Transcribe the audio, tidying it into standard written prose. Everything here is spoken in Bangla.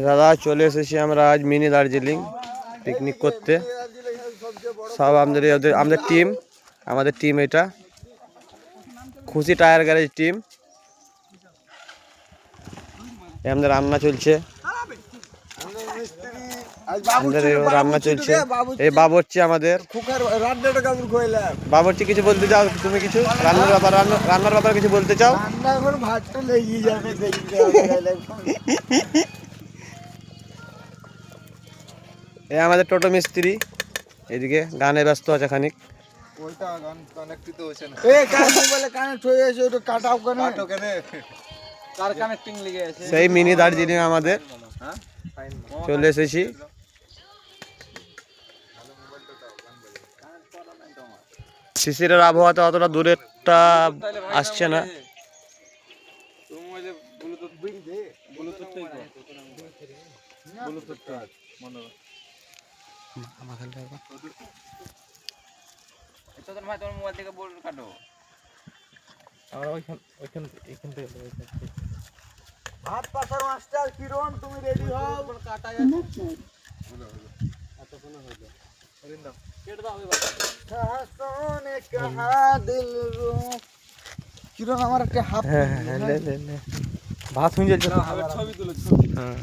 দাদা চলে এসেছি আমরা আজ মিনি দার্জিলিং পিকনিক করতে। সব আমাদের টিম এটা খুশি টায়ার গ্যারেজ টিম। আমাদের রান্না চলছে, এই বাবুর্চি আমাদের। বাবুর্চি কিছু বলতে চাও তুমি? কিছু রান্নার ব্যাপারে কিছু বলতে চাও? এই আমাদের টোটো মিস্ত্রি এদিকে গানে ব্যস্ত আছে খানিক। সেই মিনি দার্জিলিং আমাদের চলে এসেছি। শিশিরের আবহাওয়াতে অতটা দূরেরটা আসছে না। হাত পাশার মাস্টার কিরণ, তুমি রেডি হও। কিরণ আমার একটা হাফ ভাত হয়ে যাচ্ছে। ছবি তুলে হ্যাঁ